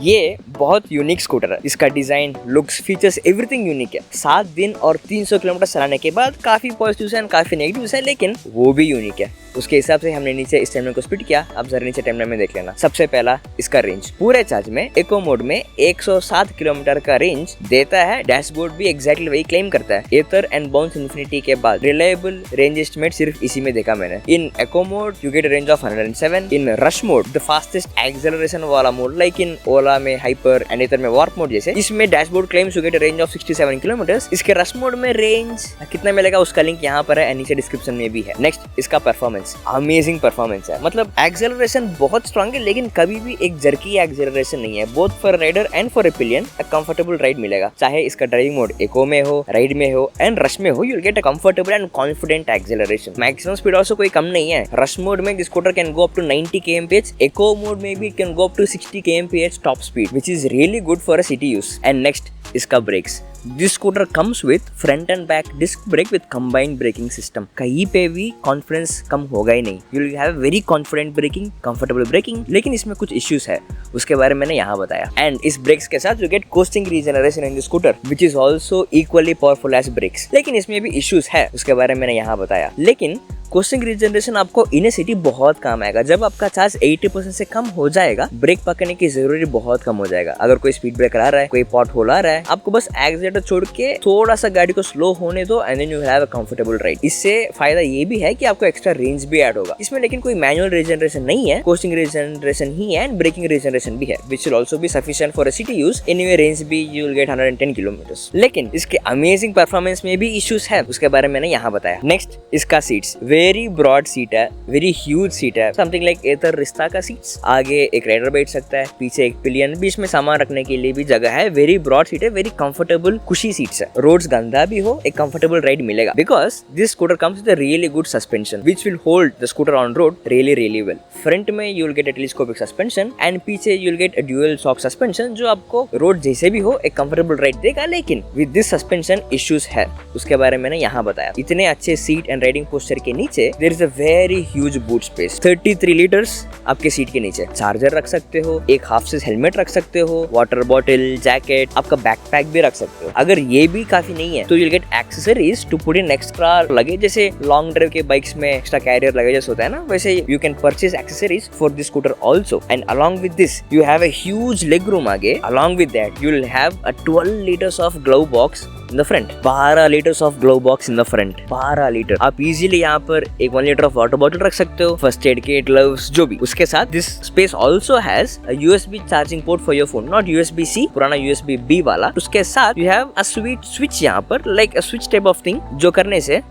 ये बहुत unique scooter है। इसका design, looks, features, everything unique है। 7 दिन और 300 किलोमीटर चलाने के बाद काफी पॉजिटिव्स हैं, काफी नेगेटिव्स हैं, लेकिन वो भी यूनिक है। उसके हिसाब से हमने नीचे इस टाइमलाइन को स्प्लिट किया। आप जरा नीचे टाइमलाइन में देख लेना। सबसे पहला इसका रेंज, पूरे चार्ज में इको मोड में 107 किलोमीटर का रेंज देता है। डैशबोर्ड भी एग्जैक्टली वही क्लेम करता है। एथर एंड बाउंस इन्फिनिटी के बाद रिलायबल रेंज एस्टिमेट सिर्फ इसी में देखा मैंने। In eco mode you get range of 107। In rush mode, the fastest acceleration वाला मोड लाइक इन ओला में हाइपर एंड एथर में वार्प मोड जैसे, इसमें dashboard claims you get range of 67 kilometre. इसके रश मोड में रेंज कितना मिलेगा उसका लिंक यहाँ पर है, नीचे डिस्क्रिप्शन में भी है। नेक्स्ट इसका परफॉर्मेंस, अमेजिंग परफॉर्मेंस है। मतलब एक्सेलरेशन बहुत स्ट्रांग है, लेकिन कभी भी एक जर्की एक्सेलरेशन नहीं है। Both for rider and for a pillion comfortable ride मिलेगा। चाहे इसका ड्राइविंग मोड इको में हो, राइड में हो एंड रश में हो, you will get a comfortable and confident acceleration. Maximum speed also कोई कम नहीं है। रश मोड में scooter can go up to 90 kmph, eco mode में भी can go up to 60 kmph top speed, which is really good for a city use. And next इसका brakes. This scooter comes with front and back disc brake with combined braking system. कहीं पे भी confidence कम होगा ही नहीं। You will have very confident braking, comfortable braking. लेकिन इसमें कुछ इश्यूज है, उसके बारे में मैंने यहाँ बताया। एंड इस ब्रेक्स के साथ you get coasting regeneration in the scooter which is also equally powerful as brakes. लेकिन इसमें भी इश्यूज है, उसके बारे में मैंने यहाँ बताया। लेकिन कोस्टिंग रीजनरेशन आपको इन ए सिटी बहुत काम आएगा। जब आपका चार्ज 80% से कम हो जाएगा, ब्रेक पकड़ने की जरूरत बहुत कम हो जाएगा। अगर कोई स्पीड ब्रेकर आ रहा है, कोई पॉट होल आ रहा है, आपको बस एक्सीलेटर छोड़ के थोड़ा सा गाड़ी को स्लो होने दो and then you have a comfortable ride. इससे फायदा ये भी है कि आपको एक्स्ट्रा रेंज भी ऐड होगा इसमें। लेकिन कोई मैनुअल रीजनरेशन नहीं है, कोस्टिंग रीजनरेशन ही है एंड ब्रेकिंग रीजनरेशन भी है, which will also be sufficient for a city use. Anyway range भी यू विल गेट 110 किलोमीटर। लेकिन इसके अमेजिंग परफॉर्मेंस में भी इश्यूज है, उसके बारे में मैंने यहाँ बताया। नेक्स्ट इसका सीट्स, वेरी ब्रॉड सीट है, वेरी ह्यूज सीट है, समथिंग लाइक एथर रिस्ता का सीट्स। आगे एक राइडर बैठ सकता है, पीछे एक पिलियन, बीच में सामान रखने के लिए भी जगह है। वेरी ब्रॉड सीट है, वेरी कंफर्टेबल कुशी सीट्स है। रोड्स गंदा भी हो, एक कंफर्टेबल राइड मिलेगा because this scooter comes with a really good suspension which will hold the scooter on road really well. Front में you will get a telescopic suspension and पीछे you will get a dual shock suspension जो आपको road जैसे भी हो एक comfortable ride देगा। लेकिन विद दिस सस्पेंशन इश्यूज है, उसके बारे में मैंने यहाँ बताया। इतने अच्छे सीट एंड राइडिंग पोस्चर के नीचे there is a very huge boot space. 33 litres आपके सीट के नीचे। चार्जर रख सकते हो, एक हाफ साइज हेलमेट रख सकते हो, वाटर बॉटल, जैकेट, आपका बैकपैक भी रख सकते हो। अगर ये भी काफी नहीं है तो you will get accessories to put in extra luggage. जैसे लॉन्ग ड्राइव के बाइक्स में एक्स्ट्रा कैरियर लगेजेस होता है ना, वैसे you can purchase accessories for this scooter also. And along with this you have a huge leg room आगे। along with that you will have a 12 liters of glove box in the front। 12 liters of glove box in the front। 12 litre. आप easily यहाँ पर एक 1 litre of water bottle रख सकते हो, first aid kit, gloves, जो भी। उसके साथ this space also has a USB charging port for your phone, not USB-C, पुराना USB-B वाला। उसके साथ यू हैव अ स्विच यहाँ पर, like a switch type of thing, जो करने से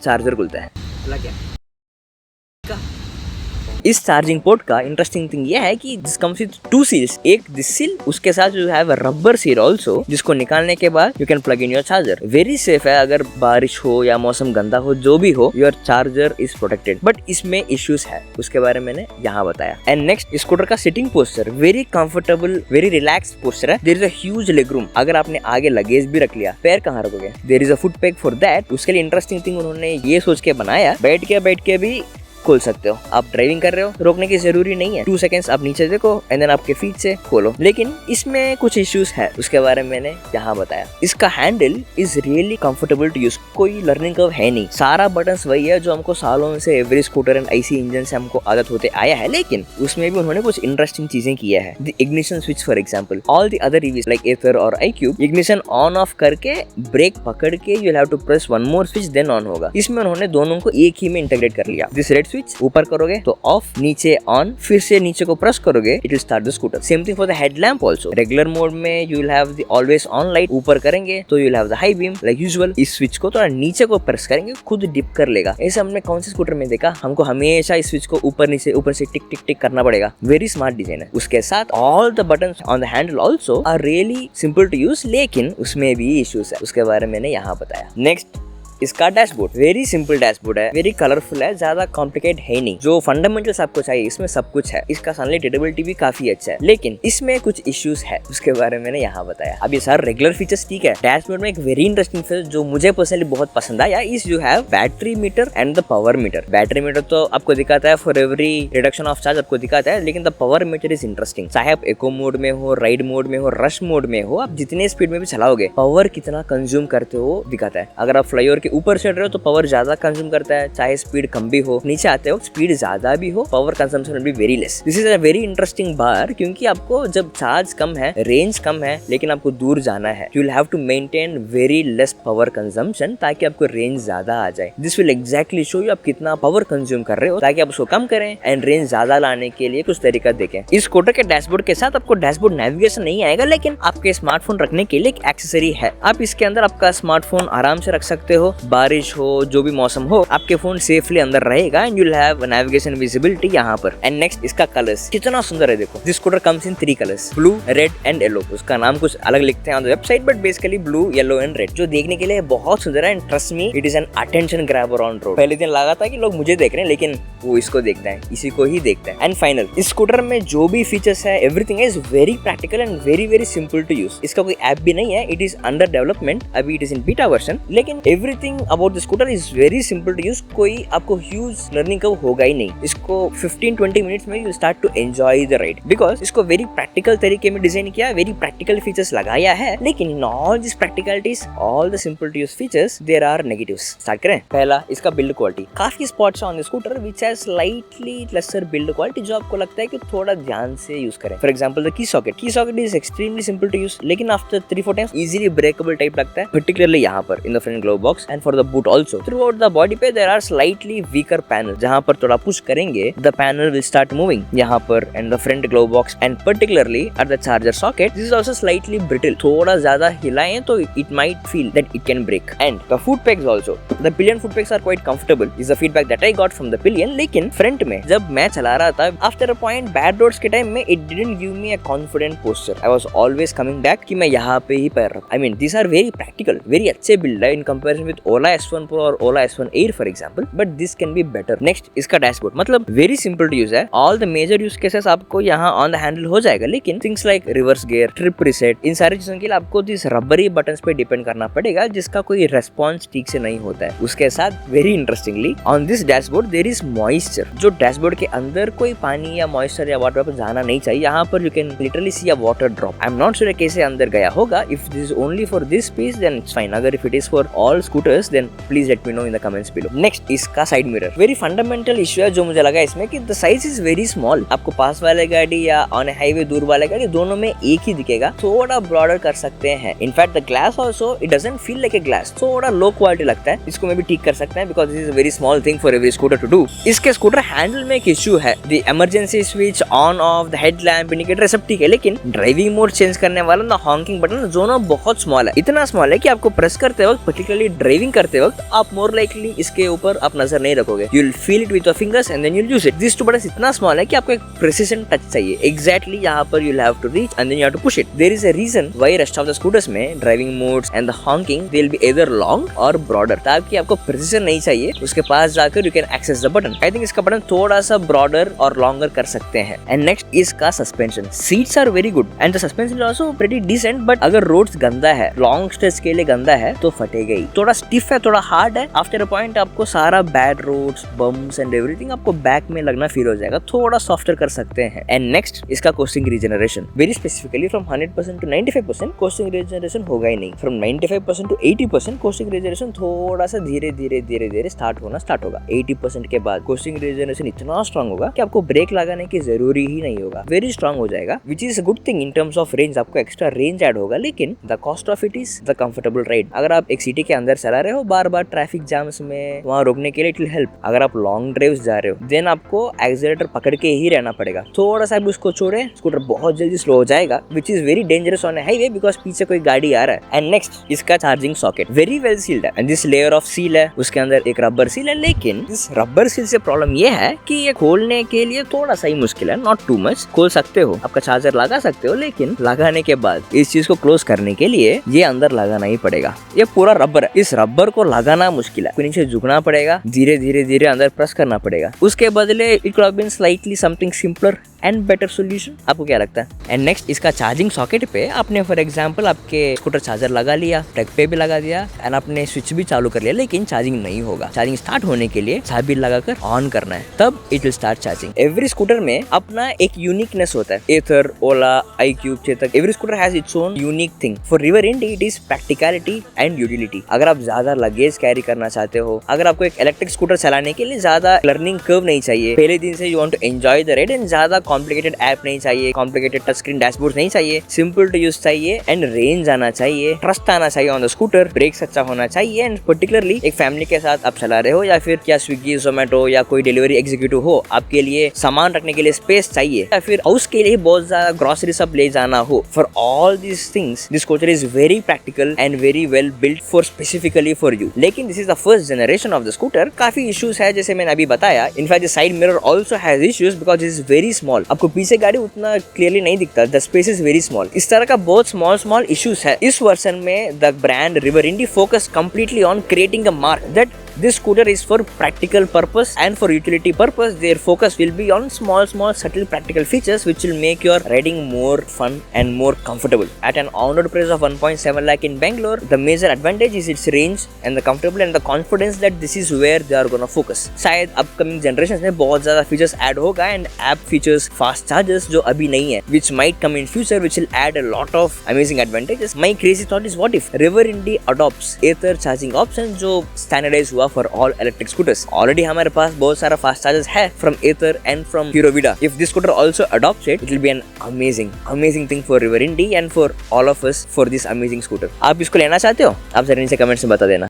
चार्जर खुलता है। लग गया। इस चार्जिंग पोर्ट का इंटरेस्टिंग थिंग ये है कि दिस कम्स विद 2 सील्स। एक दिस सील, उसके साथ you have a rubber seal also, जिसको निकालने के बाद you can plug in your charger. Very safe है, अगर बारिश हो या मौसम गंदा हो, जो भी हो, your charger is protected. But इसमें इश्यूज है, उसके बारे में मैंने यहाँ बताया। एंड नेक्स्ट स्कूटर का sitting posture, very comfortable, very relax posture है। There is a huge leg room. अगर आपने आगे लगेज भी रख लिया, पैर कहाँ रखोगे? There is a foot pack for that. उसके लिए इंटरेस्टिंग थिंग उन्होंने ये सोच के बनाया, बैठ के भी खोल सकते हो। आप ड्राइविंग कर रहे हो, रोकने की जरूरी नहीं है। 2 सेकंड्स आप नीचे देखो एंड देन आपके फीट से खोलो। लेकिन इसमें कुछ इश्यूज है, उसके बारे में मैंने यहाँ बताया। इसका handle is really comfortable to use, कोई लर्निंग कर्व है नहीं। सारा बटन्स वही है जो हमको सालों से every scooter and IC engine से हमको आदत होते आया है। लेकिन उसमें भी उन्होंने कुछ इंटरेस्टिंग चीजें किया है। The ignition switch for example, all the other EVs like Ather और iQube, इग्निशन ऑन ऑफ करके ब्रेक पकड़ के you have to press one more switch then on होगा। इसमें उन्होंने दोनों को एक ही में इंटीग्रेट कर लिया। दिस रेड स्विच ऊपर करोगे तो ऑफ, नीचे ऑन, फिर से नीचे को प्रेस करोगे it will start the scooter. Same thing for the headlamp also. Regular mode में you will have the always on light, ऊपर करेंगे तो you will have the high beam like usual. इस स्विच को थोड़ा नीचे को प्रेस करेंगे, खुद डिप कर लेगा। ऐसे हमने कौन से स्कूटर में देखा? हमको हमेशा इस स्विच को ऊपर से टिक टिक टिक करना पड़ेगा। वेरी स्मार्ट डिजाइन है। उसके साथ all the buttons on the handle also are really simple to use, लेकिन उसमें भी इश्यूज है, उसके बारे में मैंने यहाँ बताया। नेक्स्ट इसका डैशबोर्ड वेरी सिंपल डैशबोर्ड है, वेरी कलरफुल है, ज्यादा कॉम्प्लिकेट है नहीं। जो फंडामेंटल्स आपको चाहिए इसमें सब कुछ है। इसका सनलाइट रीडेबिलिटी भी काफी अच्छा है, लेकिन इसमें कुछ इश्यूज है, उसके बारे में मैंने यहाँ बताया। अब ये सारे रेगुलर फीचर्स ठीक है। डैशबोर्ड में एक वेरी इंटरेस्टिंग फीचर जो मुझे पर्सनली बहुत पसंद आया is you have battery meter and the power meter. Battery meter तो आपको दिखाता है for every reduction of charge आपको दिखाता है, लेकिन the power meter is interesting. चाहे आप इको मोड में हो, राइड मोड में हो, रश मोड में हो, आप जितने स्पीड में भी चलाओगे पावर कितना कंज्यूम करते हो दिखाता है। अगर आप फ्लाईओवर के ऊपर चढ़ रहे हो तो पावर ज्यादा कंज्यूम करता है, चाहे स्पीड कम भी हो। नीचे आते हो स्पीड ज्यादा भी हो, power consumption will be very less. This is a very interesting bar, क्योंकि आपको जब चार्ज कम है, रेंज कम है, लेकिन आपको दूर जाना है, you will have to maintain very less power consumption ताकि आपको रेंज ज्यादा आ जाए। This will exactly show you आप कितना पावर कंज्यूम कर रहे हो, ताकि आप उसको कम करें एंड रेंज ज्यादा लाने के लिए कुछ तरीका देखें। इस स्कूटर के डैशबोर्ड के साथ आपको डैशबोर्ड नेविगेशन नहीं आएगा, लेकिन आपके स्मार्टफोन रखने के लिए एक एक्सेसरी है। आप इसके अंदर आपका स्मार्टफोन आराम से रख सकते हो, बारिश हो, जो भी मौसम हो, आपके फोन सेफली अंदर रहेगा and you will have navigation visibility यहाँ पर। एंड नेक्स्ट इसका कलर्स कितना सुंदर है, देखो। This scooter comes in 3 colours, blue, red and yellow. उसका नाम कुछ अलग लिखते हैं on the website, but basically blue, yellow and red, जो देखने के लिए बहुत सुंदर है। And trust me, it is an attention grabber on road. पहले दिन लगा था कि लोग मुझे देख रहे हैं, लेकिन वो इसको देखते हैं, इसी को ही देखते हैं। एंड फाइनल, इस स्कूटर में जो भी फीचर्स है, everything is very practical and very simple to use. इसका कोई ऐप भी नहीं है, इट इज अंडर डेवलपमेंट, अभी it is in beta version, लेकिन everything about the scooter is very simple to use. कोई आपको ह्यूज लर्निंग का होगा ही नहीं। इसको 15-20 मिनट्स में you start to enjoy the ride, because इसको वेरी प्रैक्टिकल तरीके में डिजाइन किया, वेरी प्रैक्टिकल फीचर्स लगाया है, लेकिन in all this practicalities, all the simple to use features, there are negatives. Start करें। पहला, इसका बिल्ड क्वालिटी। काफी spots on the scooter which has slightly lesser build quality, जो आपको लगता है कि थोड़ा ध्यान से यूज करें। For example the key socket is extremely simple to use, लेकिन after 3-4 times easily breakable type लगता है, पर्टिकुलरली यहाँ पर in the front glove box and for the boot also. Throughout the body पे there are slightly weaker panel, जहाँ पर थोड़ा push करेंगे the panel will start moving यहाँ पर and the front glove box and particularly at the charger socket, this is also slightly brittle. थोड़ा ज्यादा हिलाएं तो it might feel that it can break. And the foot pegs also, the pillion foot pegs are quite comfortable, is the feedback that I got from the pillion. लेकिन front में जब मैं चला रहा था, after a point bad roads के time में, it didn't give me a confident posture. I was always coming back कि मैं यहाँ पे ही पैर रखूं। I mean this are very practical, very अच्छे बिल्ड है in comparison with Ola S1 Pro और Ola S1 Air for example, but this can be better. Next, इसका डैशबोर्ड मतलब वेरी सिंपल टू यूज है। All the major use cases आपको यहाँ on the handle हो जाएगा, लेकिन things like reverse gear, trip reset, इन सारी चीजों के लिए आपको दिस रबरी बटन्स पे डिपेंड करना पड़ेगा, जिसका कोई रेस्पॉन्स ठीक से नहीं होता है। उसके साथ very interestingly on this dashboard there is moisture, जो डैशबोर्ड के अंदर कोई पानी या मॉइस्चर या वाटर जाना नहीं चाहिए। यहाँ पर you can literally see a water drop. I am not sure कैसे अंदर गया होगा। If this is only for this space then it's fine, अगर if it is for all scooters then please let me know in the comments below. Next, इसका side mirror very fundamental issue है जो मुझे लगा इसमें कि the size is very small. आपको पास वाले गाड़ी या ऑन हाईवे दूर वाले गाड़ी दोनों में एक ही दिखेगा, थोड़ा ब्रॉडर कर सकते हैं। In fact the glass also it doesn't feel like a glass, थोड़ा लो क्वालिटी लगता है। इसको मैं भी ठीक कर सकते हैं because this is a very small thing for every scooter to do. इसके स्कूटर हैंडल में एक इशू है, the emergency switch, on off, the headlamp, indicator सब ठीक है, लेकिन ड्राइविंग मोड चेंज करने वाला द हॉकिंग बटन दोनों बहुत स्मॉल है। इतना स्मॉल है कि आपको प्रेस करते वक्त, पर्टिकुलरली ड्राइविंग करते वक्त, आप मोर लाइकली इसके ऊपर आप नजर नहीं रखोगे। You will feel it with your fingers and then you will use it. This two button इतना स्मॉल है कि आपको एक प्रिसिजन टच चाहिए, एग्जैक्टली यहाँ पर you will have to reach and then you have to push it. There is a reason why rest of the scooters में driving modes and the hawking they will be either long और broader, ताकि आपको precision नहीं चाहिए, उसके पास जाकर you can access the button. I think इसका बटन थोड़ा सा ब्रॉडर और लॉन्गर कर सकते हैं। एंड नेक्स्ट, इसका suspension seats are very good and the suspension is also pretty decent, but अगर रोड्स गंदा है, लॉन्ग स्ट्रेच के लिए गंदा है तो फटेगा ही। थोड़ा स्टिफ है, थोड़ा हार्ड है, आफ्टर अ पॉइंट आपको सारा bad roads, bumps and everything आपको बैक में लगना फील हो जाएगा, थोड़ा सॉफ्टर कर सकते हैं। एंड नेक्स्ट, इसका costing regeneration very specifically from 100% to 95% costing regeneration होगा ही नहीं। फ्रॉम 95% to 80% कोस्टिंग रीजनरेशन थोड़ा सा धीरे धीरे स्टार्ट होगा। 80% के बाद कोस्टिंग रीजनरेशन इतना स्ट्रॉन्ग होगा कि आपको ब्रेक लगाने की जरूरी ही नहीं होगा, वेरी स्ट्रॉन्ग हो जाएगा, which is a good thing in terms of range. आपको एक्स्ट्रा रेंज ऐड होगा, लेकिन the cost of it is the comfortable ride. अगर आप एक सिटी के अंदर चला रहे हो, बार बार ट्रैफिक जाम्स में वहाँ रोकने के लिए इट विल हेल्प। अगर आप लॉन्ग ड्राइव्स जा रहे हो देन आपको एक्सीलरेटर पकड़ के ही रहना पड़ेगा, थोड़ा सा भी उसको छोड़े स्कूटर बहुत जल्दी स्लो हो जाएगा, which is very dangerous on highway because पीछे कोई गाड़ी आ रहा है। एंड नेक्स्ट, इसका charging socket very well sealed है and this layer of seal है, उसके अंदर एक रबर सील है, लेकिन इस रबर सील से प्रॉब्लम ये है कि ये खोलने के लिए थोड़ा सा ही मुश्किल है, नॉट टू मच। खोल सकते हो, आपका चार्जर लगा सकते हो, लेकिन लगाने के बाद इस चीज को क्लोज करने के लिए ये अंदर लगाना ही पड़ेगा। ये पूरा रबर है, इस रबर को लगाना मुश्किल है, नीचे झुकना पड़ेगा, धीरे धीरे धीरे अंदर प्रेस करना पड़ेगा। उसके बदले it could have been slightly something simpler and better solution. आपको क्या लगता है? एंड नेक्स्ट, इसका चार्जिंग सॉकेट पे आपने फॉर एग्जांपल आपके स्कूटर चार्जर लगा लिया, प्लग पे भी लगा दिया एंड आपने स्विच भी चालू कर लिया, लेकिन चार्जिंग नहीं होगा। चार्जिंग स्टार्ट होने के लिए चाबी लगाकर ऑन करना है, तब it will start charging. Every scooter में अपना एक यूनिकनेस होता है। Ather, Ola, iQube, Chetak, every scooter has its own unique thing. For River Indie it is practicality and utility. अगर आप ज्यादा लगेज कैरी करना चाहते हो, अगर आपको एक इलेक्ट्रिक स्कूटर चलाने के लिए ज्यादा लर्निंग कर्व नहीं चाहिए, पहले दिन से you want to enjoy the ride and ज्यादा कॉम्प्लिकेटेड ऐप नहीं चाहिए, कॉम्प्लिकेटेड टच स्क्रीन डैशबोर्ड नहीं चाहिए, सिंपल टू यूज चाहिए एंड रेंज आना चाहिए, ट्रस्ट आना चाहिए ऑन द स्कूटर, ब्रेक्स अच्छा होना चाहिए एंड पर्टिकुलरली एक फैमिली के साथ आप चला रहे हो या फिर क्या स्विगी, जोमेटो या कोई डिलीवरी एग्जीक्यूटिव हो, आपके लिए सामान रखने के लिए स्पेस चाहिए या फिर हाउस के लिए बहुत ज्यादा ग्रोसरी सब ले जाना हो, for all these things this scooter is very practical and very well built for specifically for you. लेकिन this is the first generation of the scooter. काफी इश्यूज है जैसे मैंने अभी बताया। In fact the side mirror also has issues because it is very small. आपको पीछे गाड़ी उतना क्लियरली नहीं दिखता, the space is very small. इस तरह का बहुत स्मॉल इश्यूज है। इस वर्जन में the brand River Indie focus completely on creating a mark that this scooter is for practical purpose and for utility purpose. Their focus will be on small subtle practical features which will make your riding more fun and more comfortable. At an on-road price of 1.7 lakh in Bangalore, the major advantage is its range and the comfortable and the confidence that this is where they are gonna focus. शायद upcoming generations में बहुत ज़्यादा features add होगा and app features, fast chargers जो अभी नहीं है, which might come in future, which will add a lot of amazing advantages. My crazy thought is what if River Indy adopts Ather charging option जो standardized हुआ for all electric scooters. Already हमारे पास बहुत सारा fast chargers है from Ather and from Hero Vida. If this scooter also adopts it, it will be an amazing thing for River Indy and for all of us for this amazing scooter. आप इसको लेना चाहते हो? आप जरा नीचे comments में बता देना।